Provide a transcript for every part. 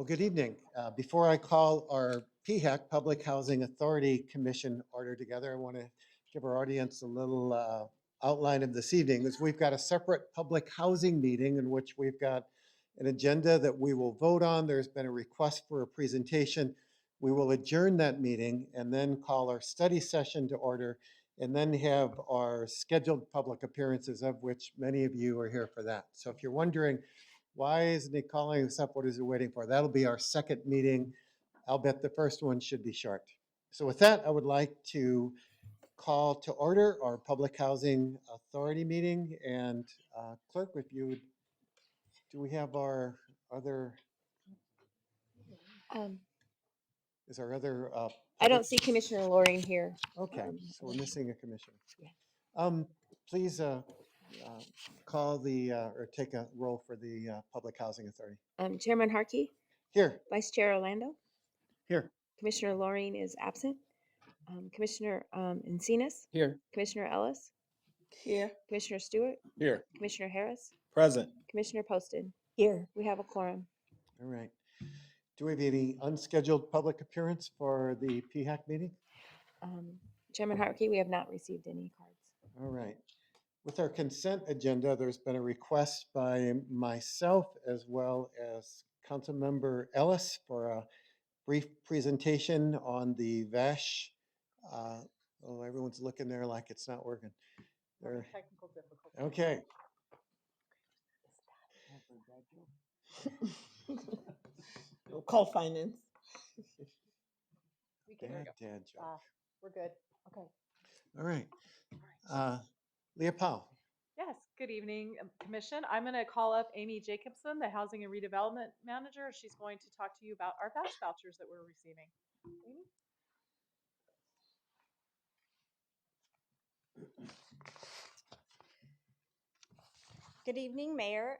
Well, good evening. Before I call our PHAC, Public Housing Authority Commission order together, I want to give our audience a little outline of this evening. Is we've got a separate public housing meeting in which we've got an agenda that we will vote on. There's been a request for a presentation. We will adjourn that meeting and then call our study session to order and then have our scheduled public appearances, of which many of you are here for that. So if you're wondering, why isn't he calling us up? What is he waiting for? That'll be our second meeting. I'll bet the first one should be short. So with that, I would like to call to order our Public Housing Authority meeting. And clerk, if you would, do we have our other, Um, is our other? I don't see Commissioner Loring here. Okay, so we're missing a commissioner. Yeah. Please call the, or take a roll for the Public Housing Authority. Chairman Harkey, Here, Vice Chair Orlando, here. Commissioner Loring is absent. Commissioner Encinas, Here. Commissioner Ellis, Here. Commissioner Stewart, Here. Commissioner Harris, Present. Commissioner Poston. Here. We have a quorum. All right. Do we have any unscheduled public appearance for the PHAC meeting? Chairman Harkey, we have not received any cards. All right. With our consent agenda, there's been a request by myself as well as Councilmember Ellis for a brief presentation on the VASH. Oh, everyone's looking there like it's not working. Technical difficulty. Okay. We'll call finance. Dad joke. We're good. Okay. All right. Leah Powell. Yes, good evening, Commission. I'm going to call up Amy Jacobson, the Housing and Redevelopment Manager. She's going to talk to you about our VASH vouchers that we're receiving. Amy? Good evening, Mayor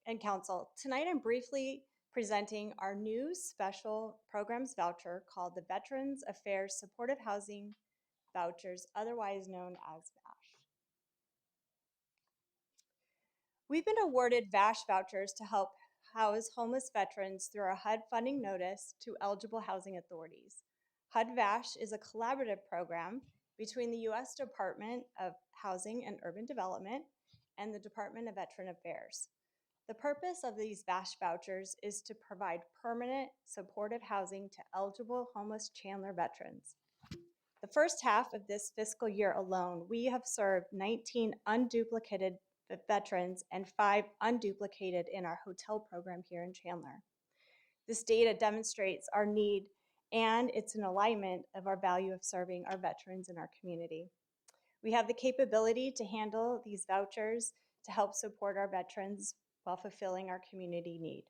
and Council. Tonight I'm briefly presenting our new special programs voucher called the Veterans Affairs Supportive Housing Vouchers, otherwise known as VASH. We've been awarded VASH vouchers to help house homeless veterans through our HUD funding notice to eligible housing authorities. HUD VASH is a collaborative program between the U.S. Department of Housing and Urban Development and the Department of Veteran Affairs. The purpose of these VASH vouchers is to provide permanent supportive housing to eligible homeless Chandler veterans. The first half of this fiscal year alone, we have served 19 unduplicated veterans and 5 unduplicated in our hotel program here in Chandler. This data demonstrates our need and it's an alignment of our value of serving our veterans in our community. We have the capability to handle these vouchers to help support our veterans while fulfilling our community need.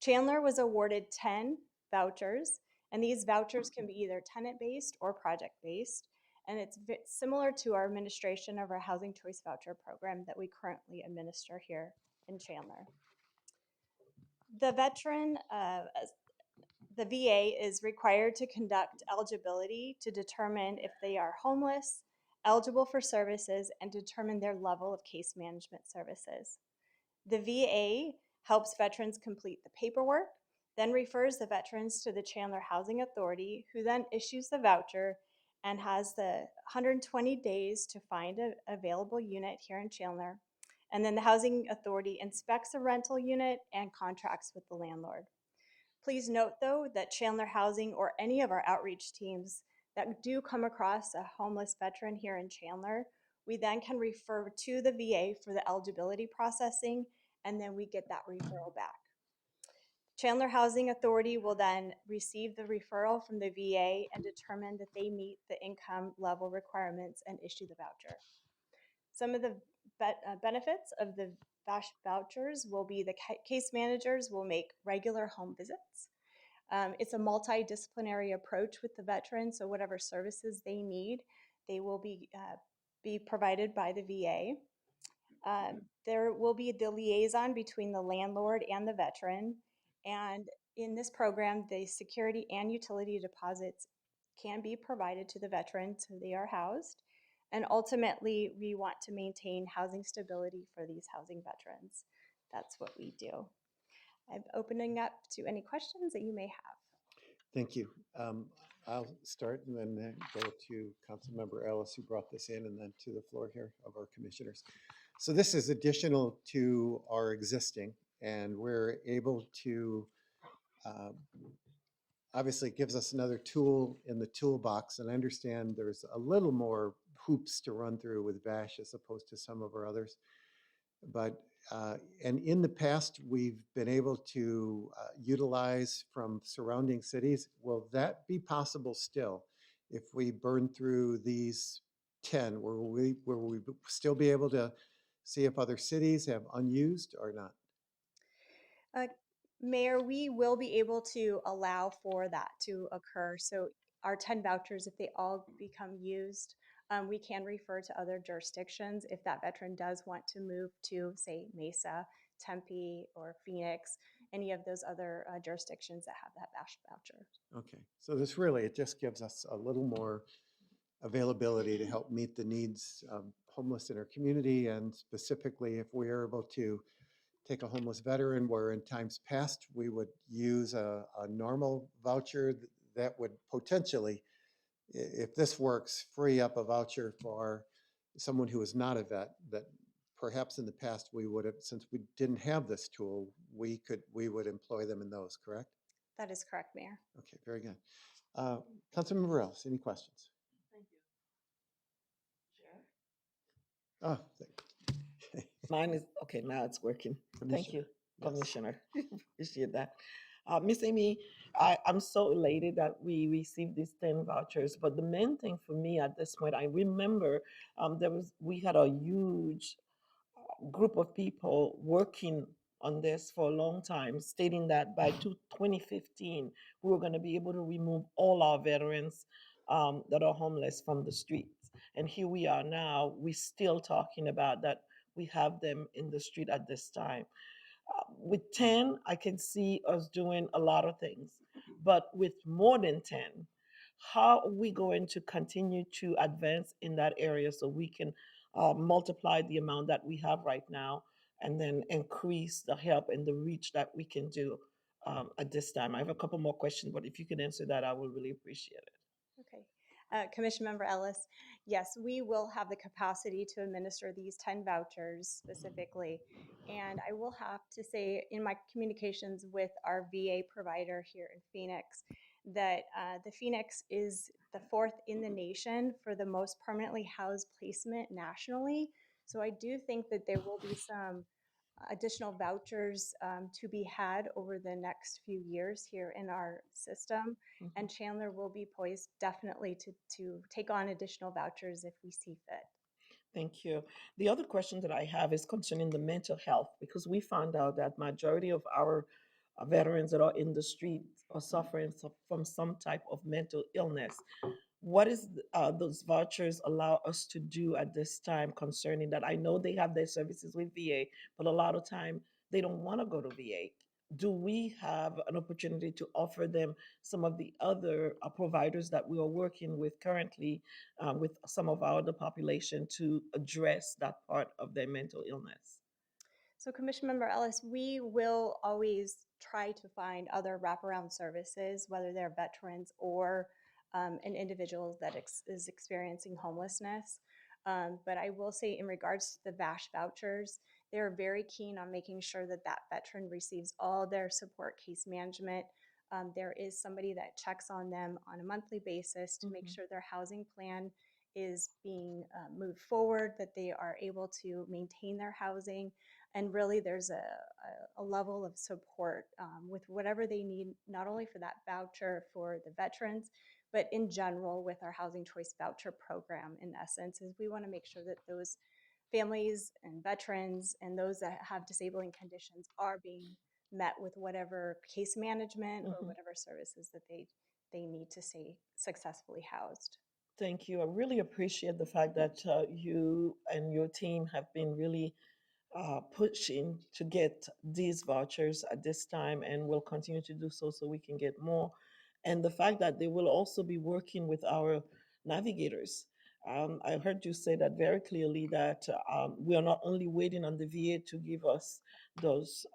Chandler was awarded 10 vouchers, and these vouchers can be either tenant-based or project-based, and it's similar to our administration of our Housing Choice Voucher program that we currently administer here in Chandler. The veteran, the VA is required to conduct eligibility to determine if they are homeless, eligible for services, and determine their level of case management services. The VA helps veterans complete the paperwork, then refers the veterans to the Chandler Housing Authority, who then issues the voucher and has the 120 days to find an available unit here in Chandler. And then the Housing Authority inspects a rental unit and contracts with the landlord. Please note, though, that Chandler Housing or any of our outreach teams that do come across a homeless veteran here in Chandler, we then can refer to the VA for the eligibility processing, and then we get that referral back. Chandler Housing Authority will then receive the referral from the VA and determine that they meet the income level requirements and issue the voucher. Some of the benefits of the VASH vouchers will be the case managers will make regular home visits. It's a multidisciplinary approach with the veteran, so whatever services they need, they will be provided by the VA. There will be the liaison between the landlord and the veteran, and in this program, the security and utility deposits can be provided to the veteran so they are housed. And ultimately, we want to maintain housing stability for these housing veterans. That's what we do. I'm opening up to any questions that you may have. Thank you. I'll start and then go to Councilmember Ellis, who brought this in, and then to the floor here of our commissioners. So this is additional to our existing, and we're able to, uh, obviously it gives us another tool in the toolbox, and I understand there's a little more hoops to run through with VASH as opposed to some of our others. But, and in the past, we've been able to utilize from surrounding cities. Will that be possible still if we burn through these 10? Will we still be able to see if other cities have unused or not? Uh, Mayor, we will be able to allow for that to occur. So our 10 vouchers, if they all become used, we can refer to other jurisdictions if that veteran does want to move to, say, Mesa, Tempe, or Phoenix, any of those other jurisdictions that have that VASH voucher. Okay, so this really, it just gives us a little more availability to help meet the needs of homeless in our community, and specifically if we are able to take a homeless veteran where in times past we would use a normal voucher that would potentially, if this works, free up a voucher for someone who is not a vet, that perhaps in the past we would have, since we didn't have this tool, we would employ them in those, correct? That is correct, Mayor. Okay, very good. Councilmember Ellis, any questions? Thank you. Oh, Mine is, okay, now it's working. Thank you, Commissioner. Commissioner. Appreciate that. Miss Amy, I'm so elated that we received these 10 vouchers, but the main thing for me at this point, I remember we had a huge group of people working on this for a long time, stating that by 2015, we were going to be able to remove all our veterans that are homeless from the streets. And here we are now, we're still talking about that we have them in the street at this time. With 10, I can see us doing a lot of things. But with more than 10, how are we going to continue to advance in that area so we can multiply the amount that we have right now and then increase the help and the reach that we can do at this time? I have a couple more questions, but if you could answer that, I will really appreciate it. Okay. Commission Member Ellis, yes, we will have the capacity to administer these 10 vouchers specifically. And I will have to say in my communications with our VA provider here in Phoenix, that the Phoenix is the 4th in the nation for the most permanently housed placement nationally. So I do think that there will be some additional vouchers to be had over the next few years here in our system. Mhm. And Chandler will be poised definitely to take on additional vouchers if we see fit. Thank you. The other question that I have is concerning the mental health, because we found out that majority of our veterans that are in the street are suffering from some type of mental illness. What is those vouchers allow us to do at this time concerning that? I know they have their services with VA, but a lot of time they don't want to go to VA. Do we have an opportunity to offer them some of the other providers that we are working with currently with some of our other population to address that part of their mental illness? So Commission Member Ellis, we will always try to find other wraparound services, whether they're veterans or an individual that is experiencing homelessness. But I will say in regards to the VASH vouchers, they're very keen on making sure that that veteran receives all their support case management. There is somebody that checks on them on a monthly basis to make Mhm. sure their housing plan is being moved forward, that they are able to maintain their housing. And really, there's a level of support with whatever they need, not only for that voucher for the veterans, but in general with our Housing Choice Voucher program. In essence, is we want to make sure that those families and veterans and those that have disabling conditions are being met with whatever case management or Mhm. whatever services that they need to stay successfully housed. Thank you. I really appreciate the fact that you and your team have been really pushing to get these vouchers at this time and will continue to do so we can get more. And the fact that they will also be working with our navigators. I heard you say that very clearly that we are not only waiting on the VA to give us those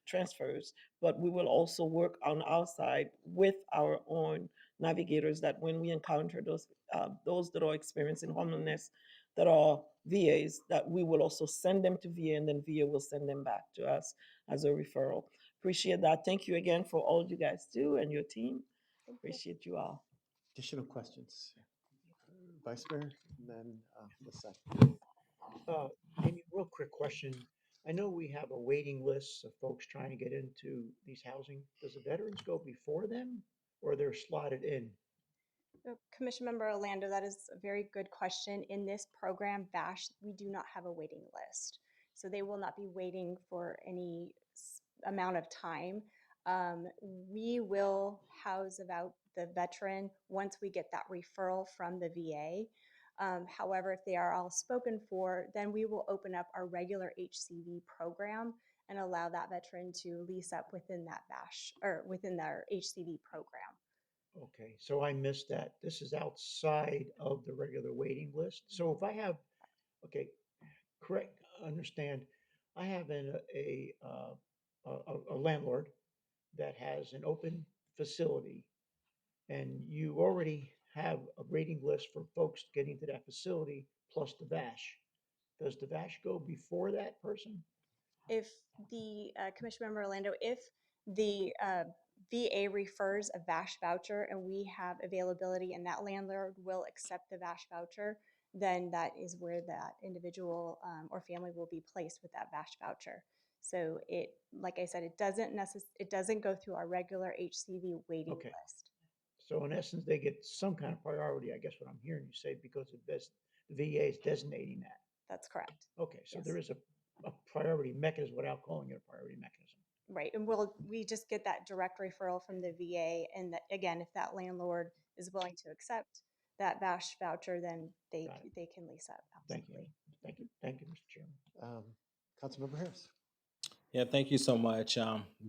transfers, but we will also work on our side with our own navigators that when we encounter those that are experiencing homelessness that are VAs, that we will also send them to VA and then VA will send them back to us as a referral. Appreciate that. Thank you again for all you guys do and your team. Thank you. Appreciate you all. Additional questions? Vice Mayor, and then Lisa. Uh, Amy, real quick question. I know we have a waiting list of folks trying to get into these housing. Does the veterans go before them or they're slotted in? Commission Member Orlando, that is a very good question. In this program, VASH, we do not have a waiting list. So they will not be waiting for any amount of time. We will house about the veteran once we get that referral from the VA. However, if they are all spoken for, then we will open up our regular HCV program and allow that veteran to lease up within that VASH or within their HCV program. Okay, so I missed that. This is outside of the regular waiting list. So if I have, okay, correct, understand, I have a landlord that has an open facility and you already have a waiting list for folks getting to that facility plus the VASH. Does the VASH go before that person? If the Commission Member Orlando, if the VA refers a VASH voucher and we have availability and that landlord will accept the VASH voucher, then that is where that individual or family will be placed with that VASH voucher. So it, like I said, it doesn't go through our regular HCV waiting Okay. list. So in essence, they get some kind of priority, I guess what I'm hearing you say, because the VA is designating that. That's correct. Okay, so Yes. there is a priority mechanism without calling it a priority mechanism. Right, and we just get that direct referral from the VA, and that, again, if that landlord is willing to accept that VASH voucher, then they Got it. they can lease up. Thank you. Absolutely. Thank you. Thank you, Mr. Chairman. Councilmember Harris. Yeah, thank you so much.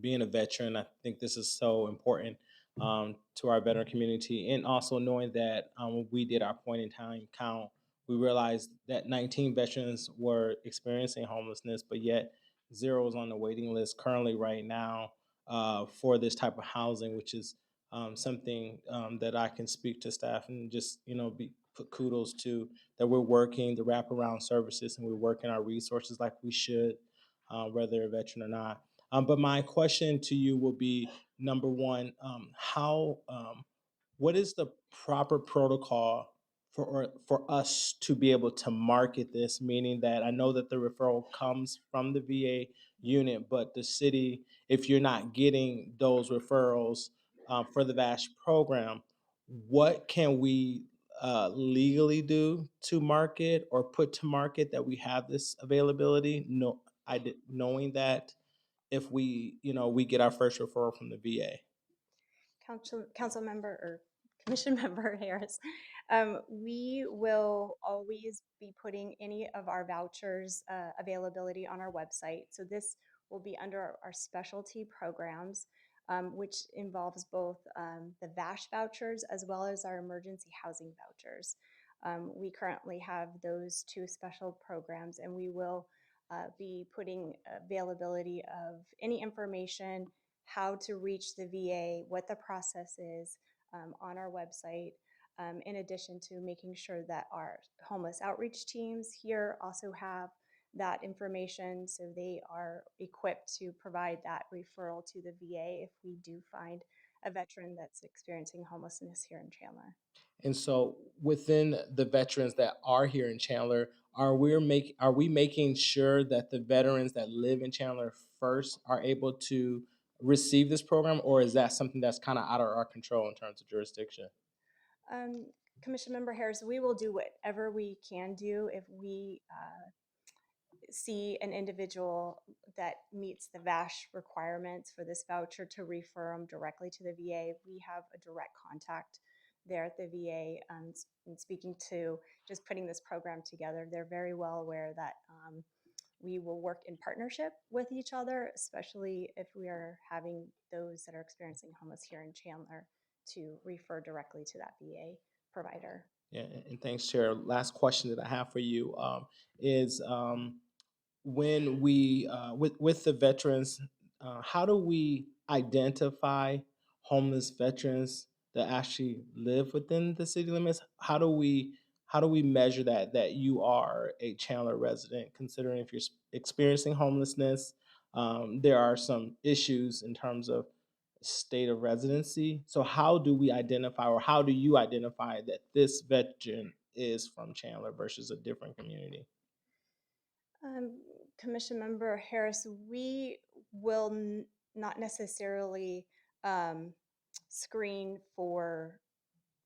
Being a veteran, I think this is so important to our veteran community, and also knowing that when we did our point in time count, we realized that 19 veterans were experiencing homelessness, but yet zero is on the waiting list currently right now for this type of housing, which is something that I can speak to staff and just be put kudos to that we're working the wraparound services and we're working our resources like we should whether they're a veteran or not. But my question to you will be number one, what is the proper protocol for us to be able to market this? Meaning that I know that the referral comes from the VA unit, but the city, if you're not getting those referrals for the VASH program, what can we legally do to market or put to market that we have this availability? No, knowing that if we get our first referral from the VA. Council member or Commission Member Harris, we will always be putting any of our vouchers availability on our website. So this will be under our specialty programs, which involves both the VASH vouchers as well as our emergency housing vouchers. We currently have those two special programs, and we will be putting availability of any information, how to reach the VA, what the process is on our website, in addition to making sure that our homeless outreach teams here also have that information so they are equipped to provide that referral to the VA if we do find a veteran that's experiencing homelessness here in Chandler. And so within the veterans that are here in Chandler, are we making sure that the veterans that live in Chandler first are able to receive this program, or is that something that's kind of out of our control in terms of jurisdiction? Commission Member Harris, we will do whatever we can do if we see an individual that meets the VASH requirements for this voucher to refer them directly to the VA. We have a direct contact there at the VA. And speaking to just putting this program together, they're very well aware that we will work in partnership with each other, especially if we are having those that are experiencing homeless here in Chandler to refer directly to that VA provider. Yeah, and thanks, Chair. Last question that I have for you is when we with the veterans how do we identify homeless veterans that actually live within the city limits? How do we measure that you are a Chandler resident, considering if you're experiencing homelessness? There are some issues in terms of state of residency. So how do we identify, or how do you identify that this veteran is from Chandler versus a different community? Um, Commission Member Harris, we will not necessarily screen for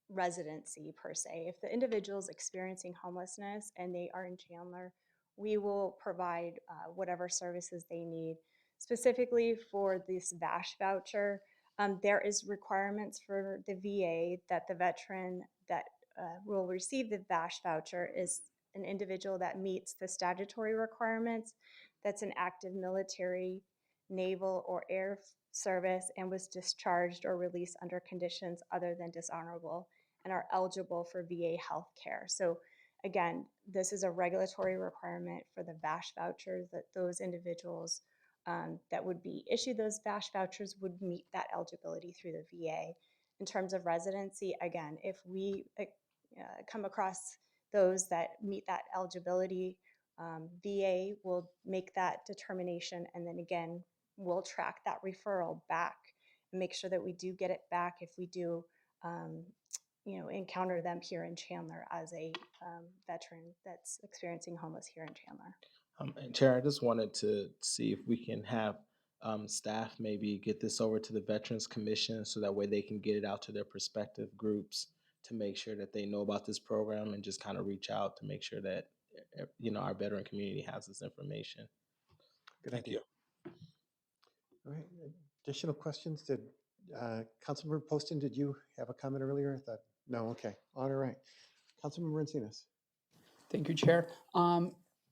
residency per se. If the individual is experiencing homelessness and they are in Chandler, we will provide whatever services they need. Specifically for this VASH voucher, there is requirements for the VA that the veteran that will receive the VASH voucher is an individual that meets the statutory requirements, that's an active military, naval, or air service, and was discharged or released under conditions other than dishonorable, and are eligible for VA health care. So again, this is a regulatory requirement for the VASH vouchers that those individuals that would be issued those VASH vouchers would meet that eligibility through the VA. In terms of residency, again, if we come across those that meet that eligibility, VA will make that determination, and then again, we'll track that referral back and make sure that we do get it back if we do encounter them here in Chandler as a veteran that's experiencing homeless here in Chandler. And Chair, I just wanted to see if we can have staff maybe get this over to the Veterans Commission so that way they can get it out to their prospective groups to make sure that they know about this program and just kind of reach out to make sure that our veteran community has this information. Good Thank idea. All right. Additional questions? Did Councilmember Poston, did you have a comment earlier? I thought, no, okay. All right. Councilmember Encinas. Thank you, Chair.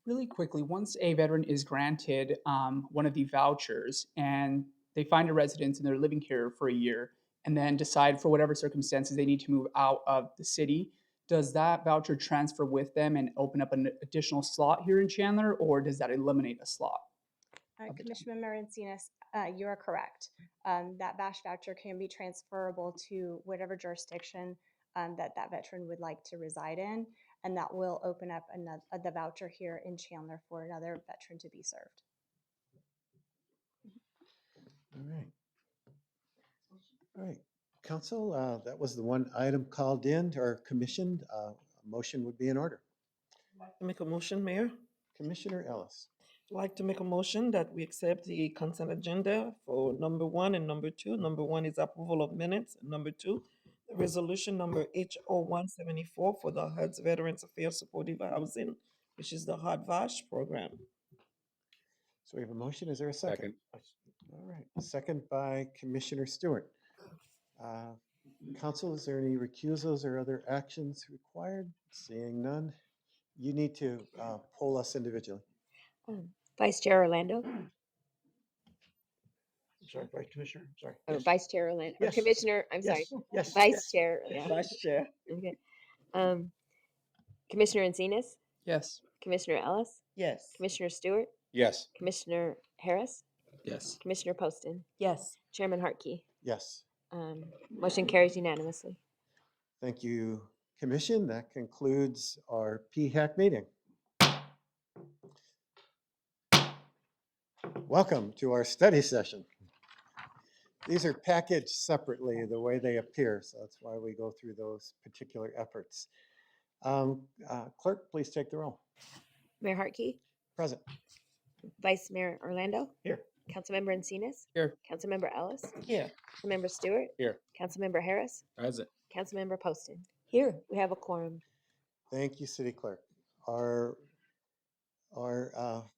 Really quickly, once a veteran is granted one of the vouchers and they find a residence and they're living here for a year and then decide for whatever circumstances they need to move out of the city, does that voucher transfer with them and open up an additional slot here in Chandler, or does that eliminate a slot? Commissioner Encinas, you are correct. That VASH voucher can be transferable to whatever jurisdiction that veteran would like to reside in, and that will open up the voucher here in Chandler for another veteran to be served. All right. All right. Council, that was the one item called in or commissioned. A motion would be in order. Make a motion, Mayor. Commissioner Ellis. I'd like to make a motion that we accept the consent agenda for number 1 and number 2. Number 1 is approval of minutes. And number 2, the resolution number H0174 for the HUD's Veterans Affairs Supportive Housing, which is the HUD VASH program. So we have a motion. Is there a second? Second. All right. Second by Commissioner Stewart. Council, is there any recusals or other actions required? Seeing none, you need to poll us individually. Vice Chair Orlando, Sorry, Vice Commissioner, sorry. or Yes. Vice Chair Orlando, or Yes. Commissioner, I'm sorry, Yes. Vice yes. Chair, yeah. Vice Chair. Okay. Commissioner Encinas, Yes. Commissioner Ellis, Yes. Commissioner Stewart, Yes. Commissioner Harris, Yes. Commissioner Poston, Yes. Chairman Hartkey. Yes. Motion carries unanimously. Thank you, Commission. That concludes our PHAC meeting. Welcome to our study session. These are packaged separately the way they appear, so that's why we go through those particular efforts. Clerk, please take the roll. Mayor Hartkey, Present. Vice Mayor Orlando, Here. Councilmember Encinas, Here. Councilmember Ellis, Here. Councilmember Stewart, Here. Councilmember Harris, Present. Councilmember Poston. Here, we have a quorum. Thank you, City Clerk. Our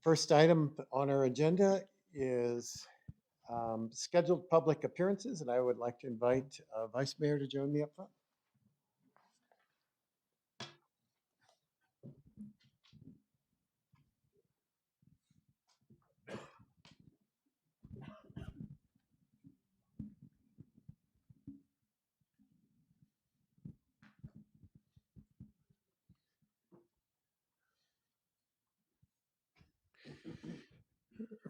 first item on our agenda is scheduled public appearances, and I would like to invite Vice Mayor to join me up front.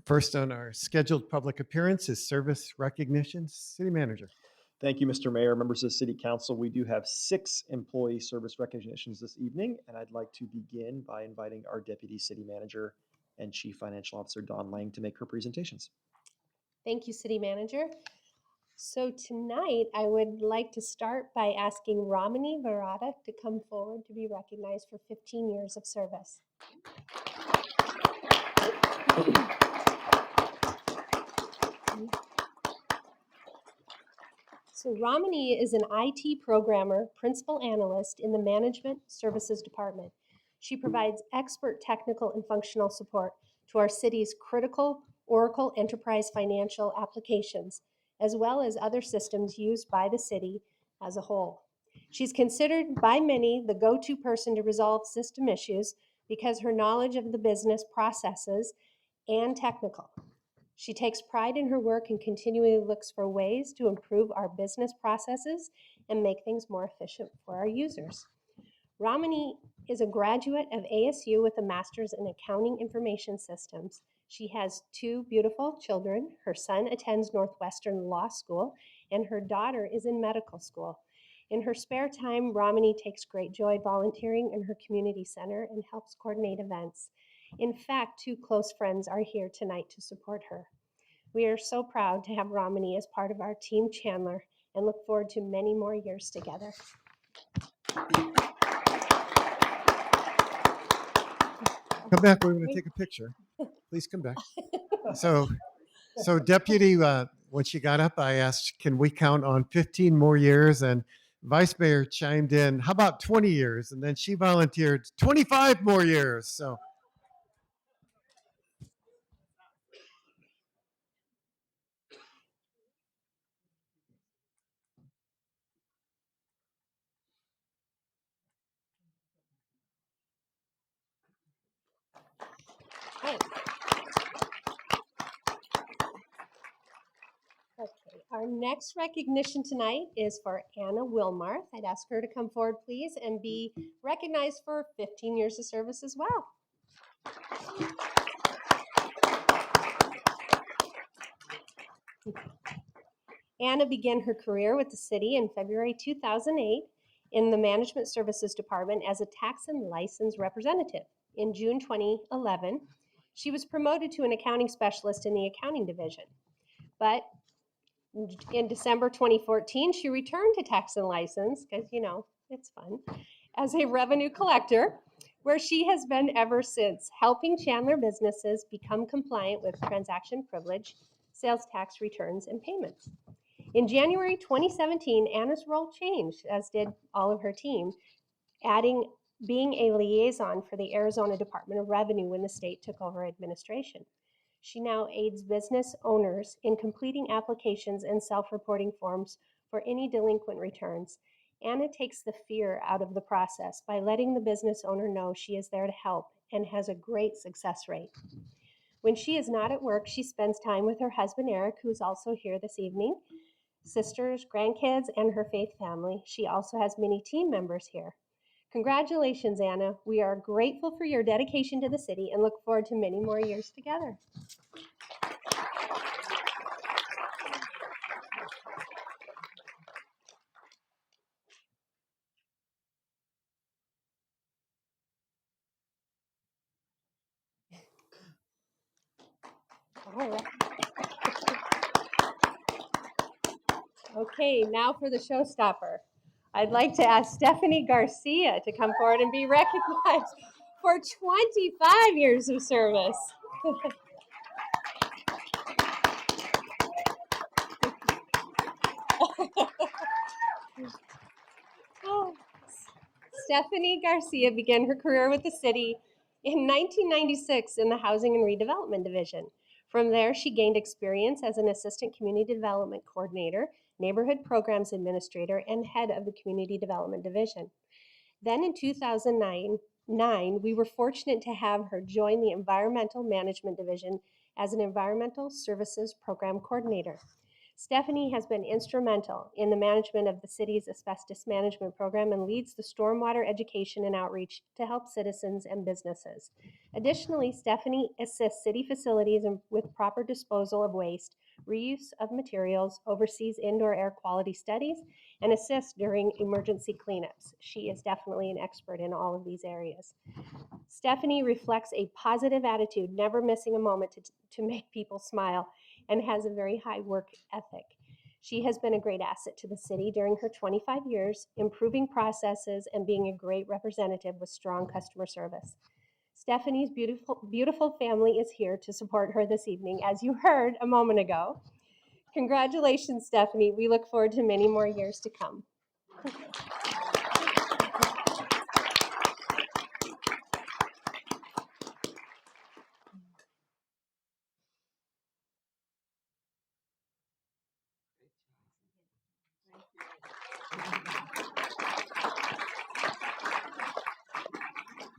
First on our scheduled public appearance is service recognition. City Manager. Thank you, Mr. Mayor, members of the City Council. We do have 6 employee service recognitions this evening, and I'd like to begin by inviting our Deputy City Manager and Chief Financial Officer, Dawn Lang, to make her presentations. Thank you, City Manager. So tonight, I would like to start by asking Ramani Varada to come forward to be recognized for 15 years of service. So Ramani is an IT programmer, principal analyst in the Management Services Department. She provides expert technical and functional support to our city's critical Oracle Enterprise financial applications, as well as other systems used by the city as a whole. She's considered by many the go-to person to resolve system issues because her knowledge of the business processes and technical. She takes pride in her work and continually looks for ways to improve our business processes and make things more efficient for our users. Ramani is a graduate of ASU with a master's in accounting information systems. She has 2 beautiful children. Her son attends Northwestern Law School, and her daughter is in medical school. In her spare time, Ramani takes great joy volunteering in her community center and helps coordinate events. In fact, 2 close friends are here tonight to support her. We are so proud to have Ramani as part of our Team Chandler and look forward to many more years together. Come back. We're going to take a picture. Please come back. So Deputy, when she got up, I asked, can we count on 15 more years? And Vice Mayor chimed in, how about 20 years? And then she volunteered 25 more years. So Okay, our next recognition tonight is for Anna Wilmarth. I'd ask her to come forward, please, and be recognized for 15 years of service as well. Anna began her career with the city in February 2008 in the Management Services Department as a tax and license representative. In June 2011, she was promoted to an accounting specialist in the accounting division. But in December 2014, she returned to tax and license, because, you know, it's fun, as a revenue collector, where she has been ever since, helping Chandler businesses become compliant with transaction privilege, sales tax returns, and payments. In January 2017, Anna's role changed, as did all of her team, being a liaison for the Arizona Department of Revenue when the state took over administration. She now aids business owners in completing applications and self-reporting forms for any delinquent returns. Anna takes the fear out of the process by letting the business owner know she is there to help and has a great success rate. When she is not at work, she spends time with her husband, Eric, who's also here this evening, sisters, grandkids, and her faith family. She also has many team members here. Congratulations, Anna. We are grateful for your dedication to the city and look forward to many more years together. All right. Okay, now for the showstopper. I'd like to ask Stephanie Garcia to come forward and be recognized for 25 years of service. Oh. Stephanie Garcia began her career with the city in 1996 in the Housing and Redevelopment Division. From there, she gained experience as an assistant community development coordinator, neighborhood programs administrator, and head of the community development division. Then in 2009, we were fortunate to have her join the environmental management division as an environmental services program coordinator. Stephanie has been instrumental in the management of the city's asbestos management program and leads the stormwater education and outreach to help citizens and businesses. Additionally, Stephanie assists city facilities with proper disposal of waste, reuse of materials, oversees indoor air quality studies, and assists during emergency cleanups. She is definitely an expert in all of these areas. Stephanie reflects a positive attitude, never missing a moment to make people smile, and has a very high work ethic. She has been a great asset to the city during her 25 years, improving processes and being a great representative with strong customer service. Stephanie's beautiful family is here to support her this evening, as you heard a moment ago. Congratulations, Stephanie. We look forward to many more years to come.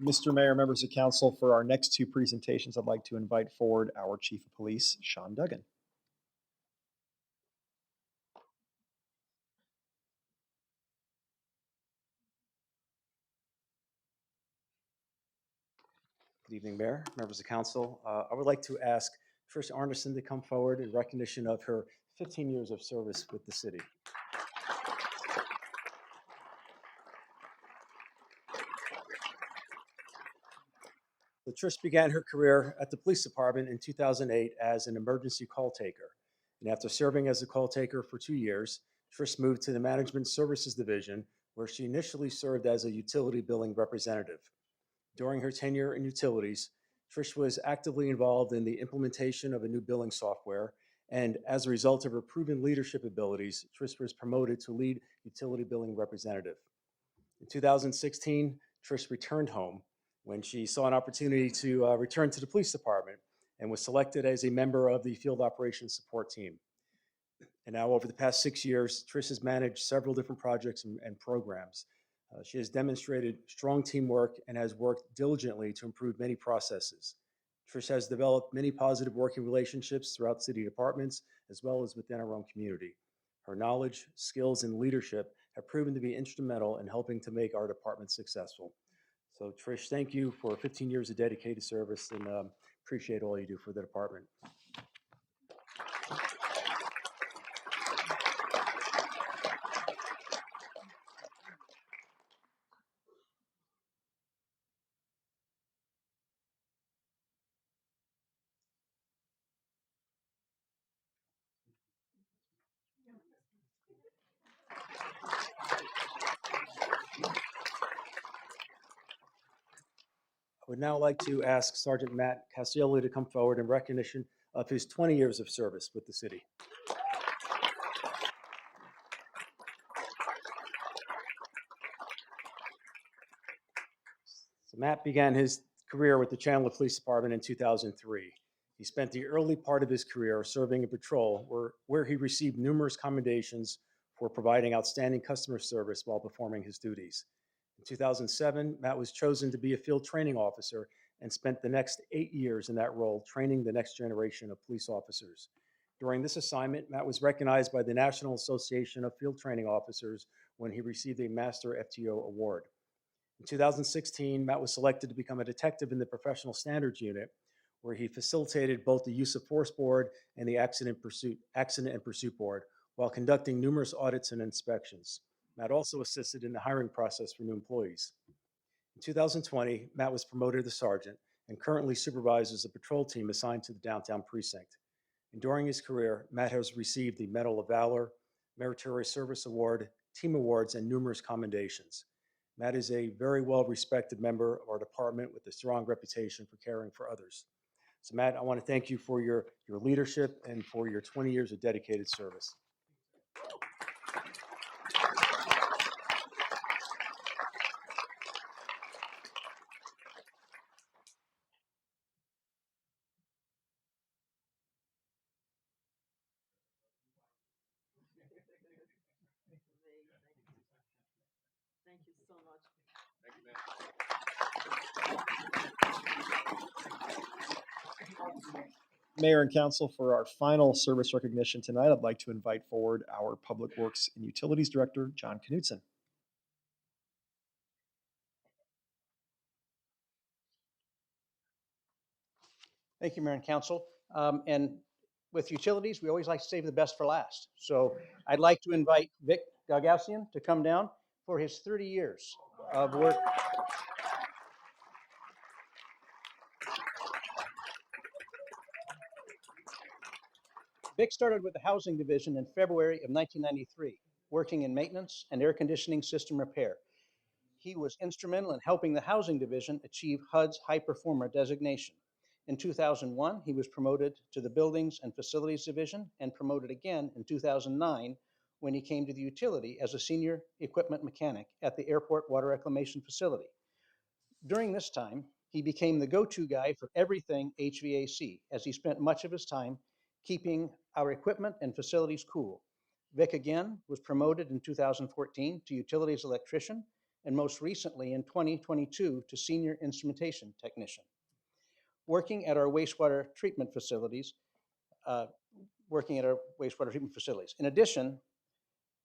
Mr. Mayor, members of council, for our next two presentations, I'd like to invite forward our Chief of Police, Sean Duggan. Good evening, Mayor, members of council. I would like to ask Trish Arneson to come forward in recognition of her 15 years of service with the city. So Trish began her career at the police department in 2008 as an emergency call taker. And after serving as a call taker for 2 years, Trish moved to the Management Services Division, where she initially served as a utility billing representative. During her tenure in utilities, Trish was actively involved in the implementation of a new billing software, and as a result of her proven leadership abilities, Trish was promoted to lead utility billing representative. In 2016, Trish returned home when she saw an opportunity to return to the police department and was selected as a member of the field operations support team. And now over the past 6 years, Trish has managed several different projects and programs. She has demonstrated strong teamwork and has worked diligently to improve many processes. Trish has developed many positive working relationships throughout city departments, as well as within our own community. Her knowledge, skills, and leadership have proven to be instrumental in helping to make our department successful. So Trish, thank you for 15 years of dedicated service, and appreciate all you do for the department. I would now like to ask Sergeant Matt Cassioli to come forward in recognition of his 20 years of service with the city. So Matt began his career with the Chandler Police Department in 2003. He spent the early part of his career serving in patrol, where he received numerous commendations for providing outstanding customer service while performing his duties. In 2007, Matt was chosen to be a field training officer and spent the next 8 years in that role, training the next generation of police officers. During this assignment, Matt was recognized by the National Association of Field Training Officers when he received a Master FTO award. In 2016, Matt was selected to become a detective in the Professional Standards Unit, where he facilitated both the Use of Force Board and the Accident and Pursuit Board, while conducting numerous audits and inspections. Matt also assisted in the hiring process for new employees. In 2020, Matt was promoted to sergeant and currently supervises a patrol team assigned to the downtown precinct. And during his career, Matt has received the Medal of Valor, Meritorious Service Award, team awards, and numerous commendations. Matt is a very well-respected member of our department with a strong reputation for caring for others. So Matt, I want to thank you for your leadership and for your 20 years of dedicated service. Thank you so much. Mayor and council, for our final service recognition tonight, I'd like to invite forward our Public Works and Utilities Director, John Knutson. Thank you, Mayor and Council. And with utilities, we always like to save the best for last. So I'd like to invite Vic Gagosian to come down for his 30 years of work. Vic started with the Housing Division in February of 1993, working in maintenance and air conditioning system repair. He was instrumental in helping the Housing Division achieve HUD's High Performer designation. In 2001, he was promoted to the Buildings and Facilities Division and promoted again in 2009 when he came to the utility as a senior equipment mechanic at the airport water reclamation facility. During this time, he became the go-to guy for everything HVAC, as he spent much of his time keeping our equipment and facilities cool. Vic again was promoted in 2014 to utilities electrician, and most recently in 2022 to senior instrumentation technician. Working at our wastewater treatment facilities, In addition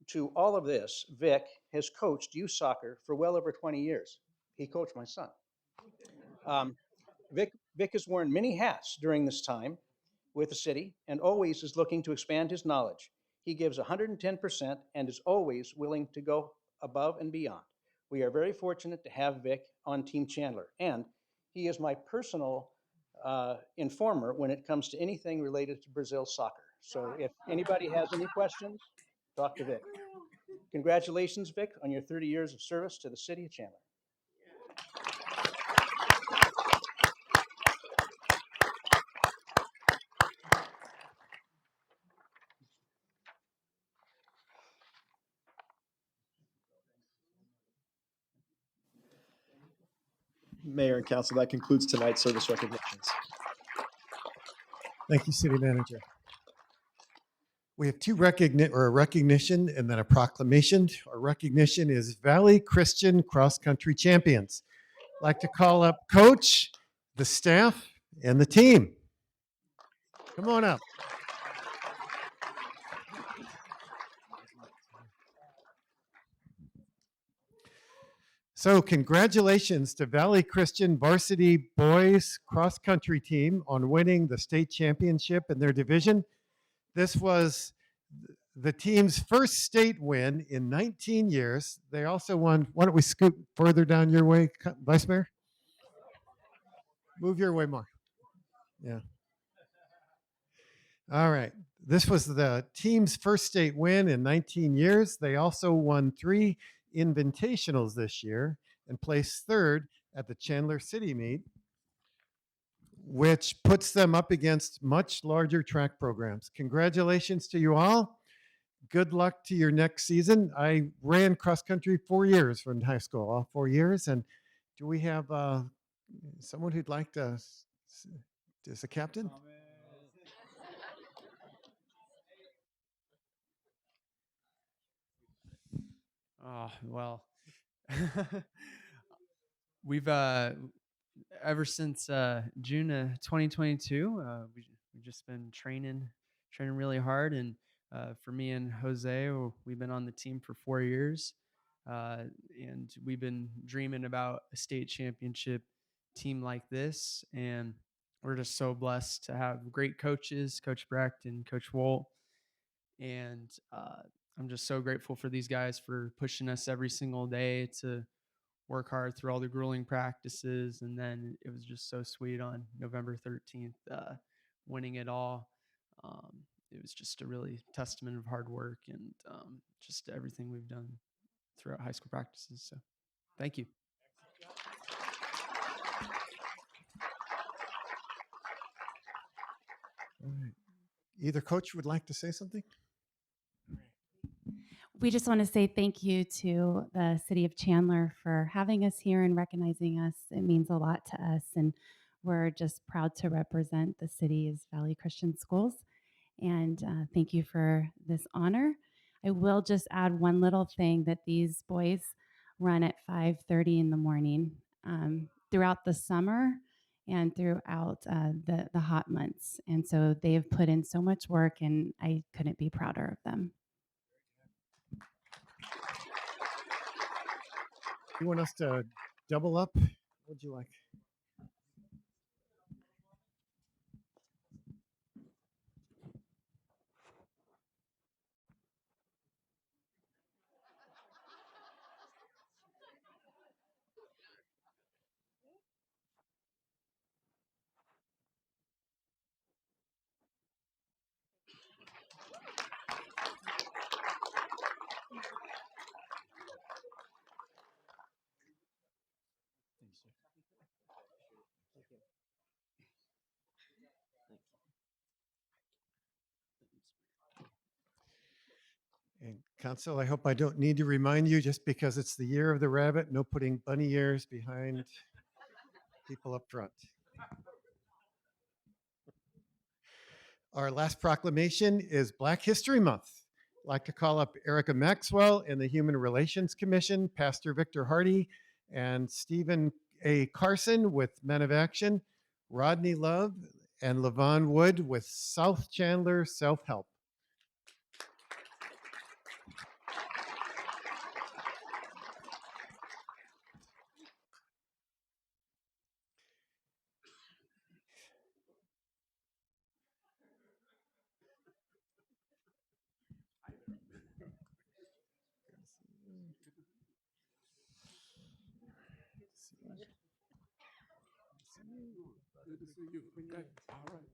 to all of this, Vic has coached youth soccer for well over 20 years. He coached my son. Vic has worn many hats during this time with the city and always is looking to expand his knowledge. He gives 110% and is always willing to go above and beyond. We are very fortunate to have Vic on Team Chandler, and he is my personal informer when it comes to anything related to Brazil soccer. So if anybody has any questions, talk to Vic. Congratulations, Vic, on your 30 years of service to the city of Chandler. Mayor and council, that concludes tonight's service recognitions. Thank you, City Manager. We have a recognition and then a proclamation. Our recognition is Valley Christian Cross Country Champions. I'd like to call up Coach, the staff, and the team. Come on up. So congratulations to Valley Christian Varsity Boys Cross Country Team on winning the state championship in their division. This was the team's first state win in 19 years. They also won, why don't we scoot further down your way, Vice Mayor? Move your way more. Yeah. All right. This was the team's first state win in 19 years. They also won 3 invitationals this year and placed third at the Chandler City Meet, which puts them up against much larger track programs. Congratulations to you all. Good luck to your next season. I ran cross country 4 years from high school, all 4 years. And do we have someone who'd like to, is the captain? Oh, well, we've ever since June of 2022, we've just been training really hard. And for me and Jose, we've been on the team for 4 years, and we've been dreaming about a state championship team like this. And we're just so blessed to have great coaches, Coach Brecht and Coach Wolt. And I'm just so grateful for these guys for pushing us every single day to work hard through all the grueling practices. And then it was just so sweet on November 13th, winning it all. It was just a really testament of hard work and just everything we've done throughout high school practices. So thank you. All right. Either coach would like to say something? We just want to say thank you to the City of Chandler for having us here and recognizing us. It means a lot to us, and we're just proud to represent the city's Valley Christian Schools. And thank you for this honor. I will just add one little thing that these boys run at 5:30 in the morning. Throughout the summer and throughout the hot months. And so they have put in so much work, and I couldn't be prouder of them. You want us to double up? What would you like? And Council, I hope I don't need to remind you, just because it's the year of the rabbit, no putting bunny ears behind people up front. Our last proclamation is Black History Month. I'd like to call up Erica Maxwell and the Human Relations Commission, Pastor Victor Hardy, and Stephen A. Carson with Men of Action, Rodney Love, and Levon Wood with South Chandler Self-Help. Good to see you. Okay. All right.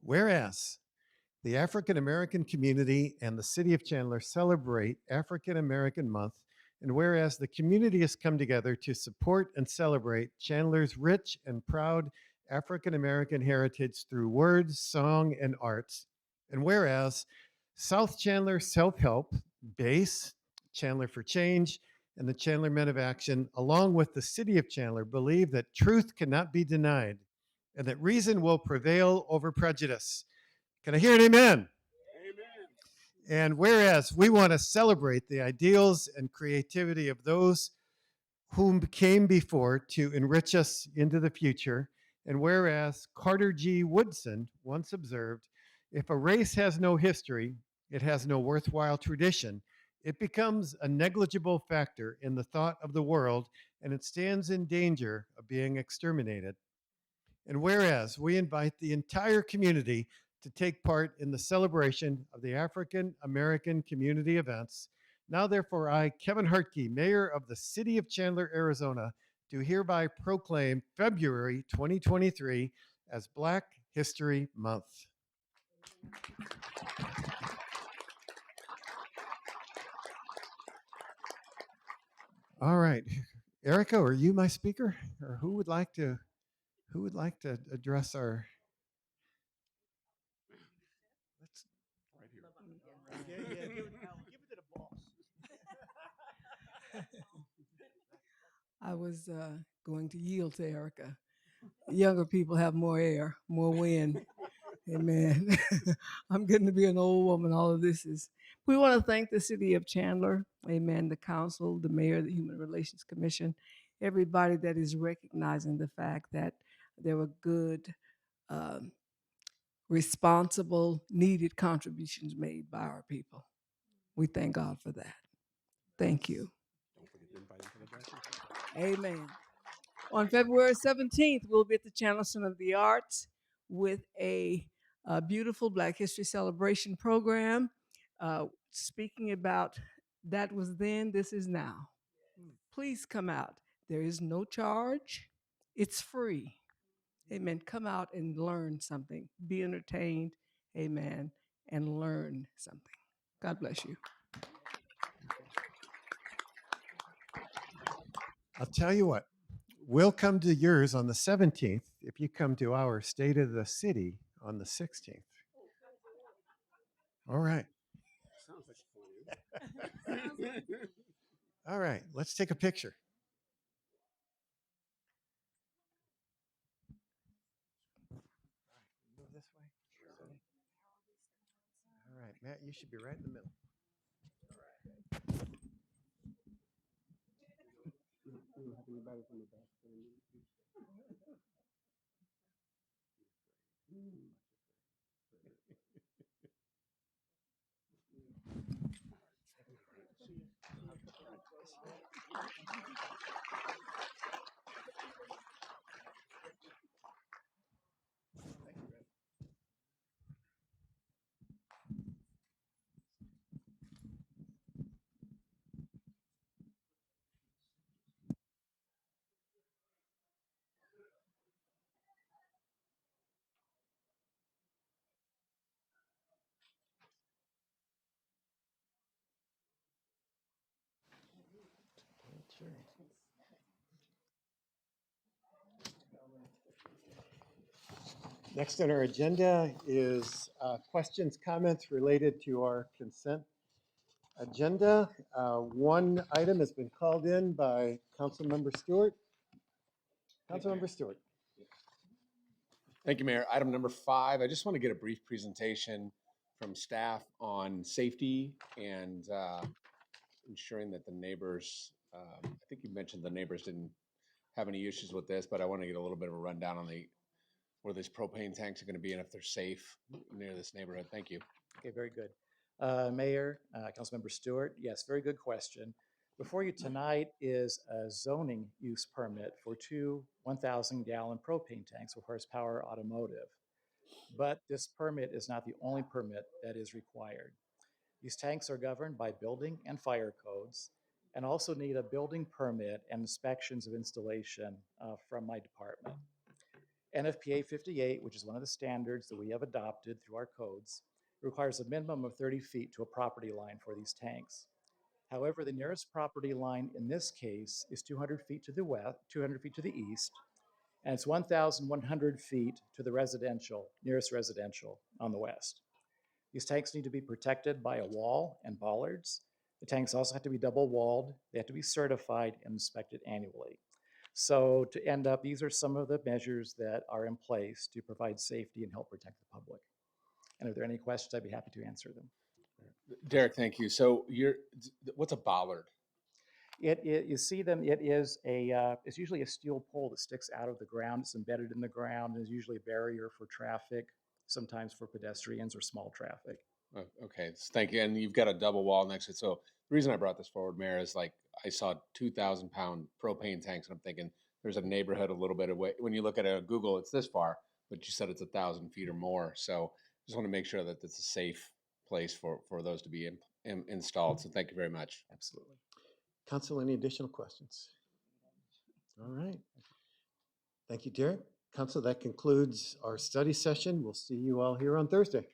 Whereas the African American community and the city of Chandler celebrate African American Month, and whereas the community has come together to support and celebrate Chandler's rich and proud African American heritage through words, song, and arts, and whereas South Chandler Self-Help, BASE, Chandler for Change, and the Chandler Men of Action, along with the city of Chandler, believe that truth cannot be denied and that reason will prevail over prejudice. Can I hear an amen? And whereas we want to celebrate the ideals and creativity of those whom came before to enrich us into the future, and whereas Carter G. Woodson once observed, if a race has no history, it has no worthwhile tradition. It becomes a negligible factor in the thought of the world, and it stands in danger of being exterminated. And whereas we invite the entire community to take part in the celebration of the African American community events, now therefore I, Kevin Hartke, Mayor of the City of Chandler, Arizona, do hereby proclaim February 2023 as Black History Month. All right, Erica, are you my speaker, or who would like to address our? Let's, Right here. Yeah, give it to the boss. I was going to yield to Erica. Younger people have more air, more wind. Amen. I'm getting to be an old woman. All of this is. We want to thank the city of Chandler, amen, the council, the mayor, the Human Relations Commission, everybody that is recognizing the fact that there were good, responsible, needed contributions made by our people. We thank God for that. Thank you. Don't forget to invite him for the graduation. Amen. On February 17th, we'll be at the Chandler Center of the Arts with a beautiful Black History Celebration program. Speaking about that was then, this is now. Please come out. There is no charge. It's free. Amen. Come out and learn something. Be entertained. Amen. And learn something. God bless you. I'll tell you what, we'll come to yours on the 17th if you come to our State of the City on the 16th. All right. Sounds like fun. All right, let's take a picture. Move this way. All right, Matt, you should be right in the middle. Sure. Next on our agenda is questions, comments related to our consent agenda. One item has been called in by Councilmember Stewart. Councilmember Stewart. Thank you, Mayor. Item number 5, I just want to get a brief presentation from staff on safety and ensuring that the neighbors, I think you mentioned the neighbors didn't have any issues with this, but I want to get a little bit of a rundown on where these propane tanks are going to be and if they're safe near this neighborhood. Thank you. Okay, very good. Mayor, Councilmember Stewart, yes, very good question. Before you tonight is a zoning use permit for 2 1,000-gallon propane tanks for Horsepower Automotive. But this permit is not the only permit that is required. These tanks are governed by building and fire codes and also need a building permit and inspections of installation from my department. NFPA 58, which is one of the standards that we have adopted through our codes, requires a minimum of 30 feet to a property line for these tanks. However, the nearest property line in this case is 200 feet to the west, 200 feet to the east, and it's 1,100 feet to the nearest residential on the west. These tanks need to be protected by a wall and bollards. The tanks also have to be double walled. They have to be certified and inspected annually. So to end up, these are some of the measures that are in place to provide safety and help protect the public. And if there are any questions, I'd be happy to answer them. Derek, thank you. So what's a bollard? You see them, it's usually a steel pole that sticks out of the ground. It's embedded in the ground and is usually a barrier for traffic, sometimes for pedestrians or small traffic. Okay, thank you. And you've got a double wall next to it. So the reason I brought this forward, Mayor, is like I saw 2,000-pound propane tanks, and I'm thinking there's a neighborhood a little bit away. When you look at a Google, it's this far, but you said it's 1,000 feet or more. So just want to make sure that it's a safe place for those to be installed. So thank you very much. Absolutely. Council, any additional questions? All right. Thank you, Derek. Council, that concludes our study session. We'll see you all here on Thursday.